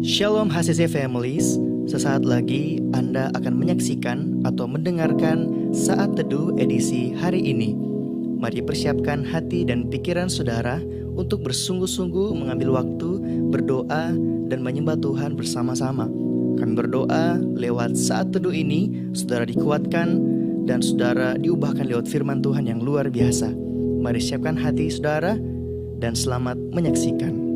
Shalom HCC Families, sesaat lagi Anda akan menyaksikan atau mendengarkan Saat Teduh edisi hari ini. Mari persiapkan hati dan pikiran saudara untuk bersungguh-sungguh mengambil waktu, berdoa, dan menyembah Tuhan bersama-sama. Kami berdoa lewat Saat Teduh ini, saudara dikuatkan dan saudara diubahkan lewat firman Tuhan yang luar biasa. Mari siapkan hati saudara dan selamat menyaksikan.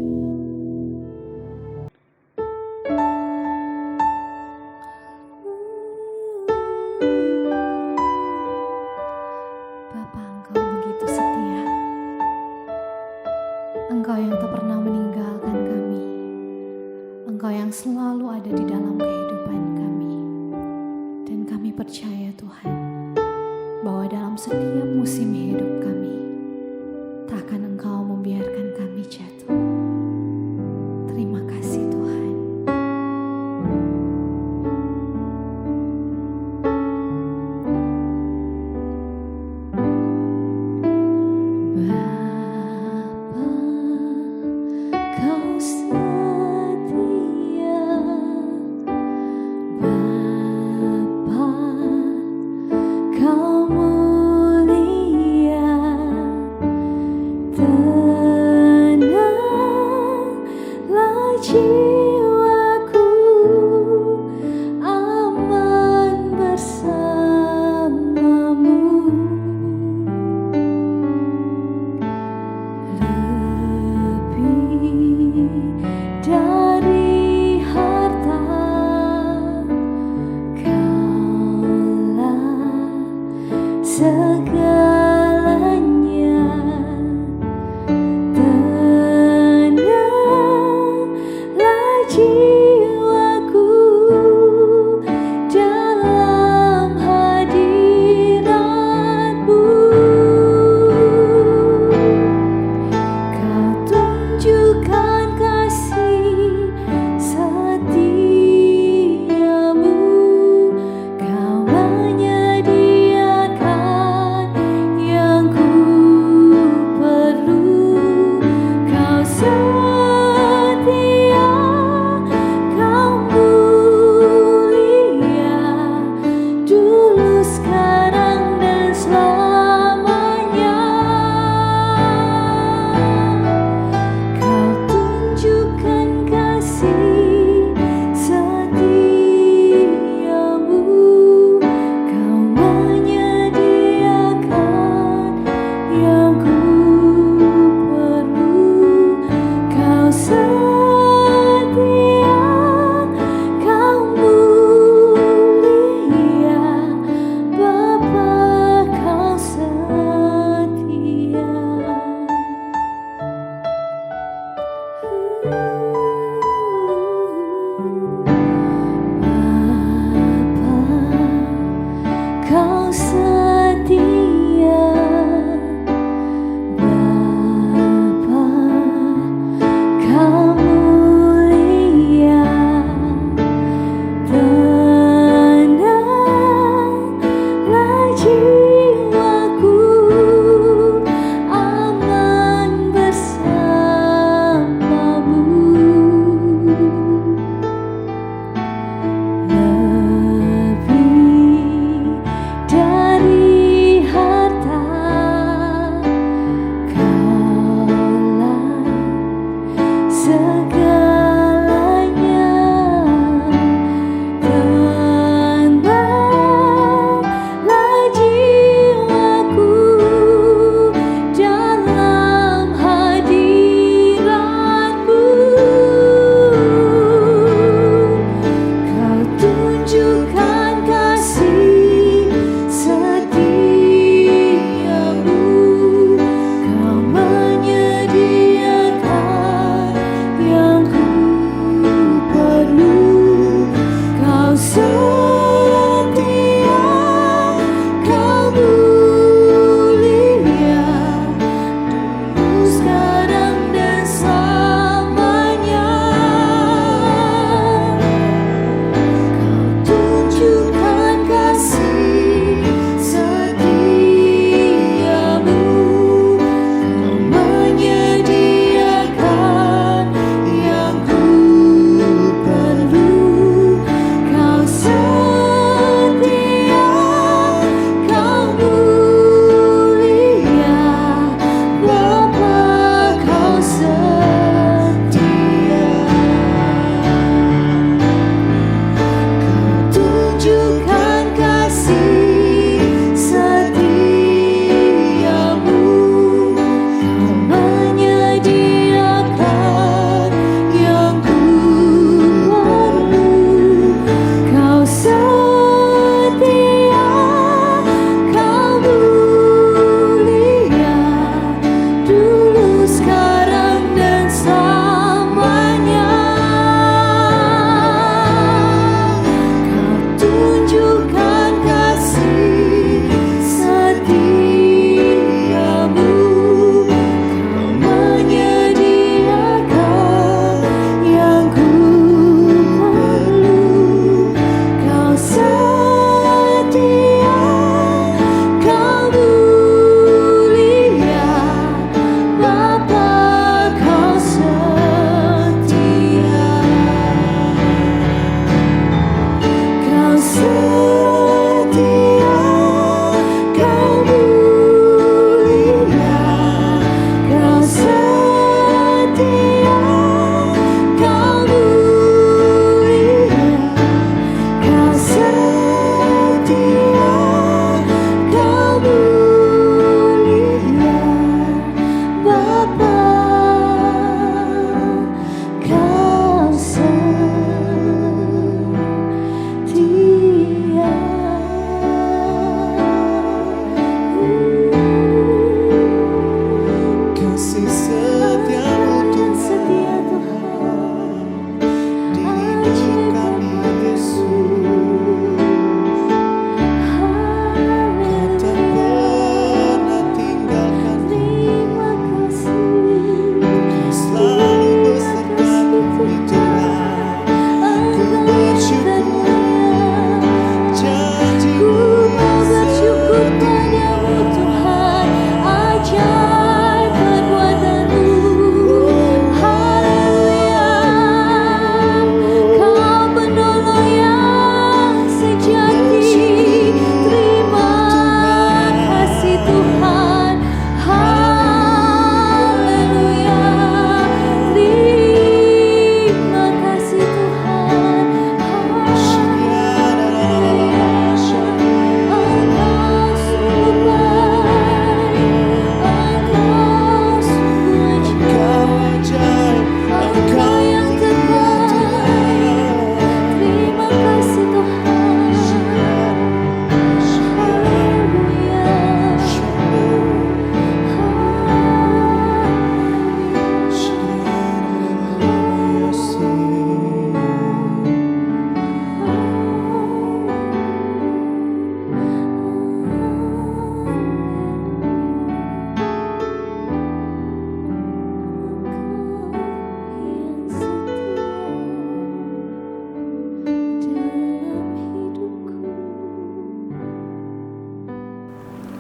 Engkau yang tak pernah meninggalkan kami. Engkau yang selalu ada di dalam kehidupan kami. Dan kami percaya Tuhan, bahwa dalam setiap musim hidup kami, takkan Engkau membiarkan kami jatuh. Terima kasih Tuhan. Kau mulia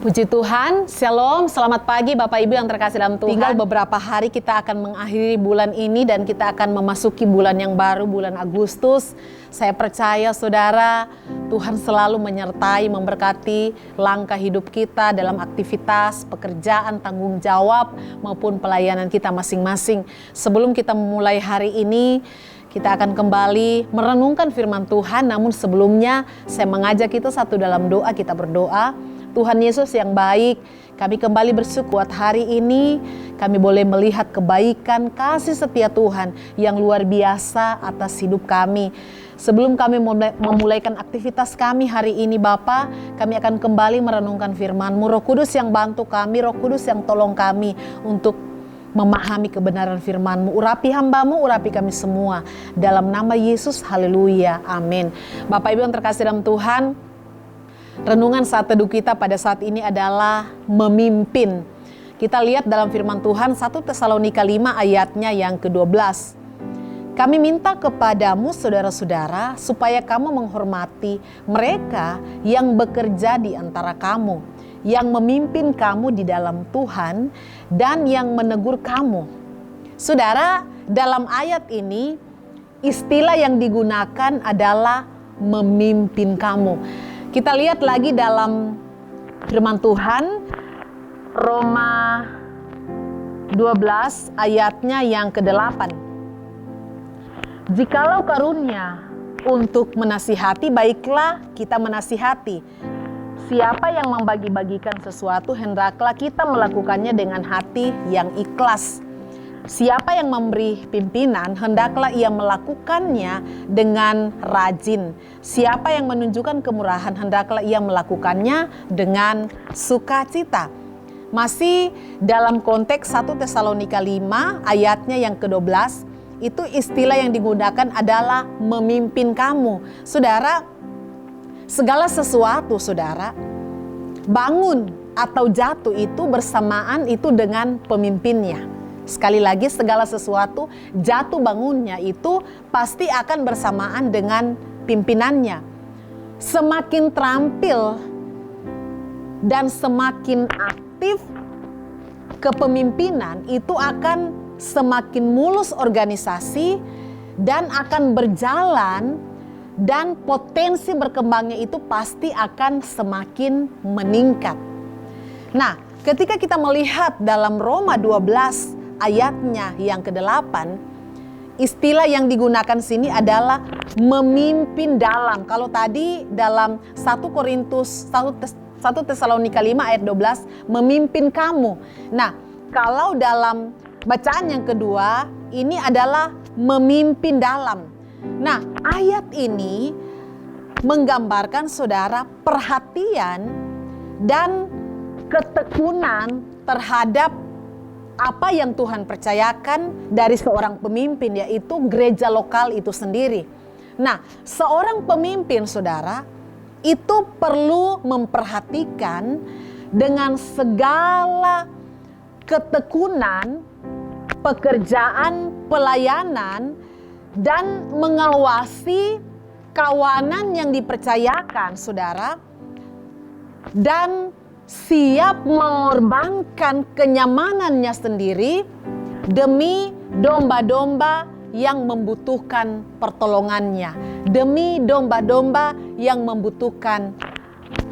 Puji Tuhan, Shalom, selamat pagi Bapak Ibu yang terkasih dalam Tuhan. Tinggal beberapa hari kita akan mengakhiri bulan ini dan kita akan memasuki bulan yang baru, bulan Agustus. Saya percaya saudara, Tuhan selalu menyertai, memberkati langkah hidup kita dalam aktivitas, pekerjaan, tanggung jawab maupun pelayanan kita masing-masing. Sebelum kita memulai hari ini, kita akan kembali merenungkan firman Tuhan. Namun sebelumnya saya mengajak kita satu dalam doa, kita berdoa. Tuhan Yesus yang baik, kami kembali bersyukur buat hari ini. Kami boleh melihat kebaikan, kasih setia Tuhan yang luar biasa atas hidup kami. Sebelum kami memulaikan aktivitas kami hari ini Bapa, kami akan kembali merenungkan firman-Mu. Roh Kudus yang bantu kami, Roh Kudus yang tolong kami untuk memahami kebenaran firman-Mu. Urapi hamba-Mu, urapi kami semua. Dalam nama Yesus, haleluya, amin. Bapak Ibu yang terkasih dalam Tuhan, renungan saat teduh kita pada saat ini adalah memimpin. Kita lihat dalam firman Tuhan 1 Tesalonika 5 ayatnya yang ke-12. Kami minta kepadamu saudara-saudara supaya kamu menghormati mereka yang bekerja di antara kamu, yang memimpin kamu di dalam Tuhan dan yang menegur kamu. Saudara, dalam ayat ini istilah yang digunakan adalah memimpin kamu. Kita lihat lagi dalam firman Tuhan, Roma 12 ayatnya yang ke-8. Jikalau karunia untuk menasihati, baiklah kita menasihati. Siapa yang membagi-bagikan sesuatu, hendaklah kita melakukannya dengan hati yang ikhlas. Siapa yang memberi pimpinan, hendaklah ia melakukannya dengan rajin. Siapa yang menunjukkan kemurahan, hendaklah ia melakukannya dengan sukacita. Masih dalam konteks 1 Tesalonika 5 ayatnya yang ke-12, itu istilah yang digunakan adalah memimpin kamu. Saudara, segala sesuatu saudara, bangun atau jatuh itu bersamaan itu dengan pemimpinnya. Sekali lagi, segala sesuatu jatuh bangunnya itu pasti akan bersamaan dengan pimpinannya. Semakin terampil dan semakin aktif kepemimpinan itu akan semakin mulus organisasi dan akan berjalan, dan potensi berkembangnya itu pasti akan semakin meningkat. Nah, ketika kita melihat dalam Roma 12 ayatnya yang ke-8, istilah yang digunakan sini adalah memimpin dalam. Kalau tadi dalam 1 Tesalonika 5 ayat 12, memimpin kamu. Nah, kalau dalam bacaan yang kedua, ini adalah memimpin dalam. Nah, ayat ini menggambarkan saudara perhatian dan ketekunan terhadap apa yang Tuhan percayakan dari seorang pemimpin, yaitu gereja lokal itu sendiri. Nah, seorang pemimpin saudara itu perlu memperhatikan dengan segala ketekunan, pekerjaan, pelayanan, dan mengawasi kawanan yang dipercayakan saudara, dan siap mengorbankan kenyamanannya sendiri demi domba-domba yang membutuhkan pertolongannya, demi domba-domba yang membutuhkan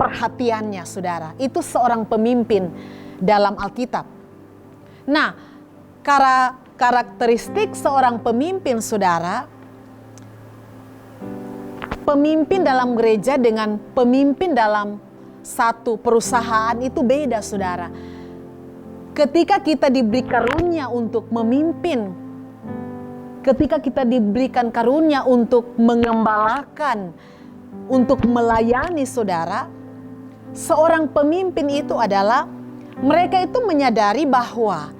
perhatiannya saudara. Itu seorang pemimpin dalam Alkitab. Nah, karakteristik seorang pemimpin saudara, pemimpin dalam gereja dengan pemimpin dalam satu perusahaan itu beda saudara. Ketika kita diberi karunia untuk memimpin, ketika kita diberikan karunia untuk mengembalakan, untuk melayani saudara, seorang pemimpin itu adalah mereka itu menyadari bahwa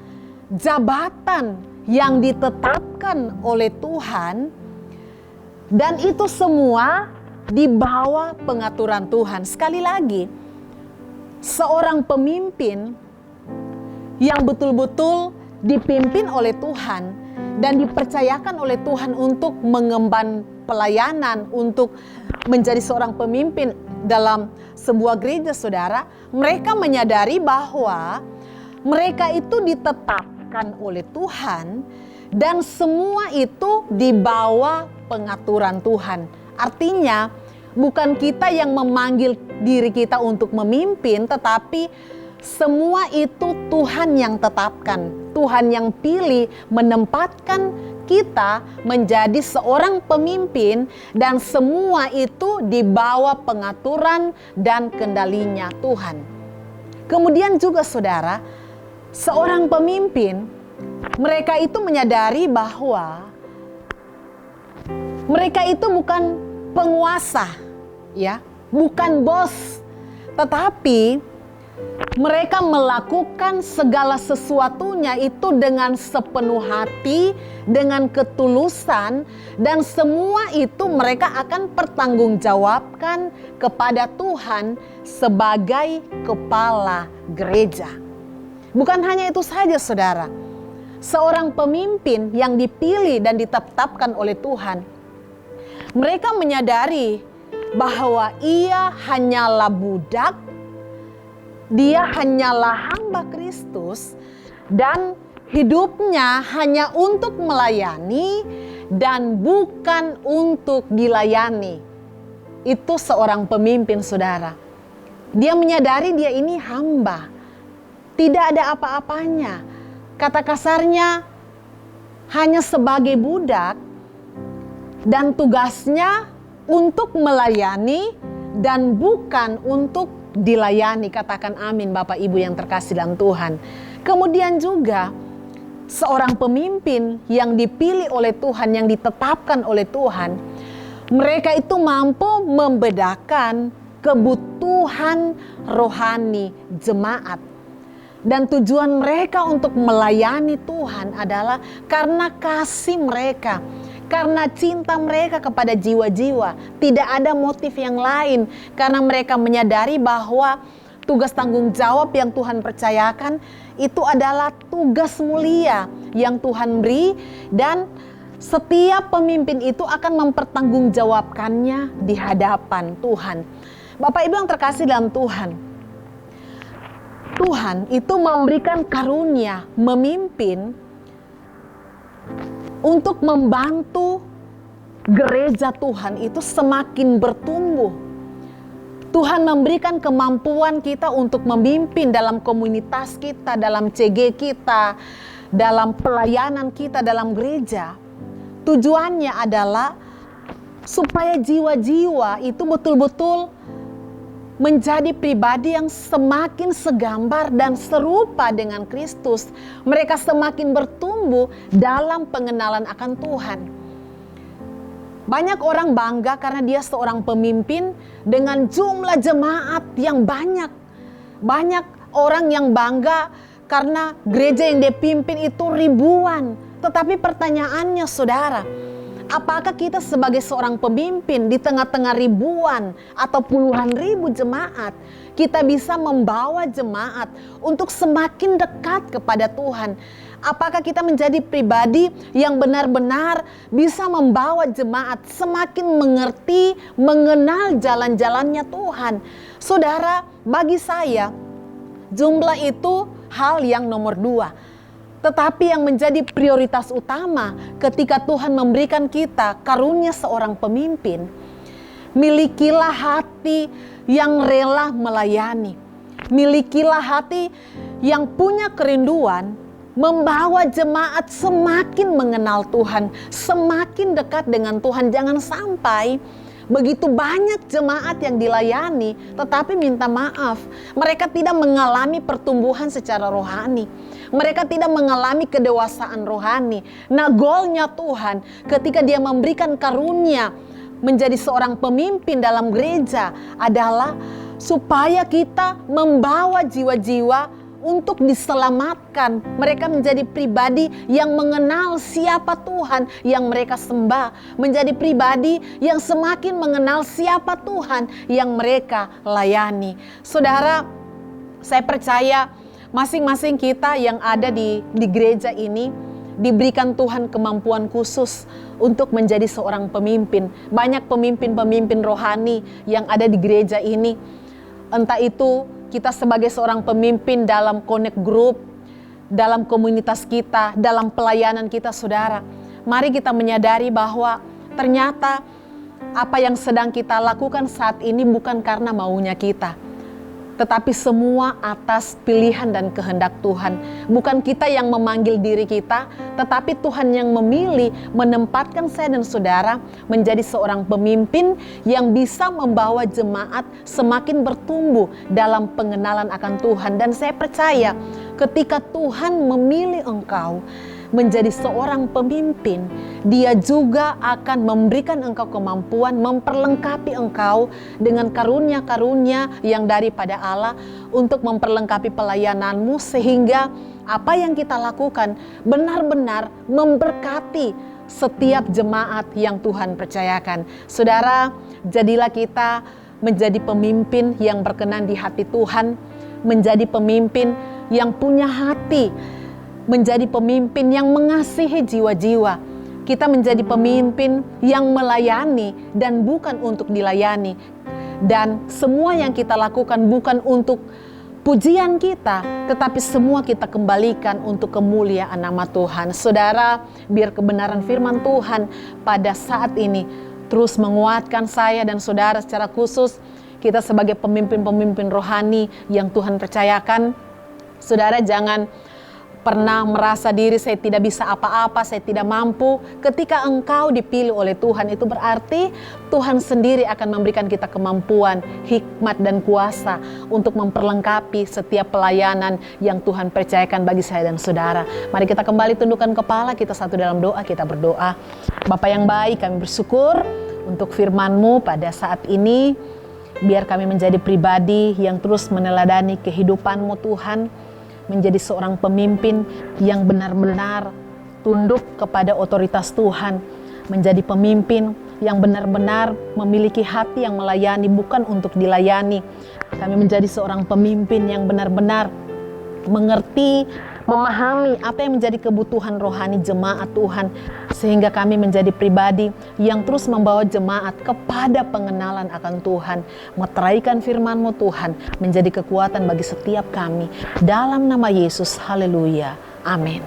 jabatan yang ditetapkan oleh Tuhan, dan itu semua di bawah pengaturan Tuhan. Sekali lagi, seorang pemimpin yang betul-betul dipimpin oleh Tuhan dan dipercayakan oleh Tuhan untuk mengemban pelayanan, untuk menjadi seorang pemimpin dalam sebuah gereja saudara, mereka menyadari bahwa mereka itu ditetapkan oleh Tuhan dan semua itu di bawah pengaturan Tuhan. Artinya bukan kita yang memanggil diri kita untuk memimpin, tetapi semua itu Tuhan yang tetapkan. Tuhan yang pilih menempatkan kita menjadi seorang pemimpin dan semua itu di bawah pengaturan dan kendalinya Tuhan. Kemudian juga saudara, seorang pemimpin, mereka itu menyadari bahwa mereka itu bukan penguasa, ya, bukan bos, tetapi mereka melakukan segala sesuatunya itu dengan sepenuh hati, dengan ketulusan, dan semua itu mereka akan pertanggungjawabkan kepada Tuhan sebagai kepala gereja. Bukan hanya itu saja saudara, seorang pemimpin yang dipilih dan ditetapkan oleh Tuhan, mereka menyadari bahwa ia hanyalah budak, dia hanyalah hamba Kristus dan hidupnya hanya untuk melayani dan bukan untuk dilayani. Itu seorang pemimpin saudara. Dia menyadari dia ini hamba. Tidak ada apa-apanya. Kata kasarnya hanya sebagai budak dan tugasnya untuk melayani dan bukan untuk dilayani. Katakan amin Bapak Ibu yang terkasih dalam Tuhan. Kemudian juga seorang pemimpin yang dipilih oleh Tuhan, yang ditetapkan oleh Tuhan, mereka itu mampu membedakan kebutuhan rohani jemaat. Dan tujuan mereka untuk melayani Tuhan adalah karena kasih mereka, karena cinta mereka kepada jiwa-jiwa. Tidak ada motif yang lain. Karena mereka menyadari bahwa tugas tanggung jawab yang Tuhan percayakan itu adalah tugas mulia yang Tuhan beri. Dan setiap pemimpin itu akan mempertanggungjawabkannya di hadapan Tuhan. Bapak Ibu yang terkasih dalam Tuhan, Tuhan itu memberikan karunia memimpin untuk membantu gereja Tuhan itu semakin bertumbuh. Tuhan memberikan kemampuan kita untuk memimpin dalam komunitas kita, dalam CG kita, dalam pelayanan kita, dalam gereja. Tujuannya adalah supaya jiwa-jiwa itu betul-betul menjadi pribadi yang semakin segambar dan serupa dengan Kristus. Mereka semakin bertumbuh dalam pengenalan akan Tuhan. Banyak orang bangga karena dia seorang pemimpin dengan jumlah jemaat yang banyak. Banyak orang yang bangga karena gereja yang dia pimpin itu ribuan. Tetapi pertanyaannya saudara, apakah kita sebagai seorang pemimpin di tengah-tengah ribuan atau puluhan ribu jemaat, kita bisa membawa jemaat untuk semakin dekat kepada Tuhan? Apakah kita menjadi pribadi yang benar-benar bisa membawa jemaat semakin mengerti, mengenal jalan-jalannya Tuhan? Saudara, bagi saya jumlah itu hal yang nomor 2. Tetapi yang menjadi prioritas utama ketika Tuhan memberikan kita karunia seorang pemimpin, milikilah hati yang rela melayani. Milikilah hati yang punya kerinduan membawa jemaat semakin mengenal Tuhan, semakin dekat dengan Tuhan. Jangan sampai begitu banyak jemaat yang dilayani, tetapi minta maaf, mereka tidak mengalami pertumbuhan secara rohani. Mereka tidak mengalami kedewasaan rohani. Nah, goalnya Tuhan ketika dia memberikan karunia menjadi seorang pemimpin dalam gereja adalah supaya kita membawa jiwa-jiwa untuk diselamatkan. Mereka menjadi pribadi yang mengenal siapa Tuhan yang mereka sembah. Menjadi pribadi yang semakin mengenal siapa Tuhan yang mereka layani. Saudara, saya percaya masing-masing kita yang ada di gereja ini, diberikan Tuhan kemampuan khusus untuk menjadi seorang pemimpin. Banyak pemimpin-pemimpin rohani yang ada di gereja ini. Entah itu kita sebagai seorang pemimpin dalam connect group, dalam komunitas kita, dalam pelayanan kita, saudara. Mari kita menyadari bahwa ternyata apa yang sedang kita lakukan saat ini bukan karena maunya kita, tetapi semua atas pilihan dan kehendak Tuhan. Bukan kita yang memanggil diri kita, tetapi Tuhan yang memilih menempatkan saya dan saudara menjadi seorang pemimpin yang bisa membawa jemaat semakin bertumbuh dalam pengenalan akan Tuhan. Dan saya percaya ketika Tuhan memilih engkau menjadi seorang pemimpin, Dia juga akan memberikan engkau kemampuan, memperlengkapi engkau dengan karunia-karunia yang daripada Allah untuk memperlengkapi pelayananmu, sehingga apa yang kita lakukan benar-benar memberkati setiap jemaat yang Tuhan percayakan. Saudara, jadilah kita menjadi pemimpin yang berkenan di hati Tuhan, menjadi pemimpin yang punya hati, menjadi pemimpin yang mengasihi jiwa-jiwa. Kita menjadi pemimpin yang melayani dan bukan untuk dilayani. Dan semua yang kita lakukan bukan untuk pujian kita, tetapi semua kita kembalikan untuk kemuliaan nama Tuhan. Saudara, biar kebenaran firman Tuhan pada saat ini terus menguatkan saya dan saudara secara khusus. Kita sebagai pemimpin-pemimpin rohani yang Tuhan percayakan. Saudara, jangan pernah merasa diri saya tidak bisa apa-apa, saya tidak mampu. Ketika engkau dipilih oleh Tuhan, itu berarti Tuhan sendiri akan memberikan kita kemampuan, hikmat dan kuasa untuk memperlengkapi setiap pelayanan yang Tuhan percayakan bagi saya dan saudara. Mari kita kembali tundukkan kepala kita satu dalam doa, kita berdoa. Bapa yang baik, kami bersyukur untuk firman-Mu pada saat ini. Biar kami menjadi pribadi yang terus meneladani kehidupan-Mu Tuhan, menjadi seorang pemimpin yang benar-benar tunduk kepada otoritas Tuhan, menjadi pemimpin yang benar-benar memiliki hati yang melayani bukan untuk dilayani. Kami menjadi seorang pemimpin yang benar-benar mengerti, memahami apa yang menjadi kebutuhan rohani jemaat Tuhan, sehingga kami menjadi pribadi yang terus membawa jemaat kepada pengenalan akan Tuhan, meteraikan firman-Mu Tuhan, menjadi kekuatan bagi setiap kami. Dalam nama Yesus, haleluya, amin.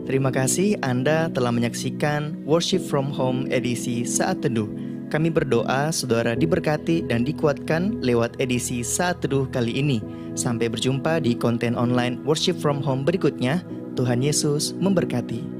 Terima kasih Anda telah menyaksikan Worship from Home edisi Saat Teduh. Kami berdoa saudara diberkati dan dikuatkan lewat edisi Saat Teduh kali ini. Sampai berjumpa di konten online Worship from Home berikutnya. Tuhan Yesus memberkati.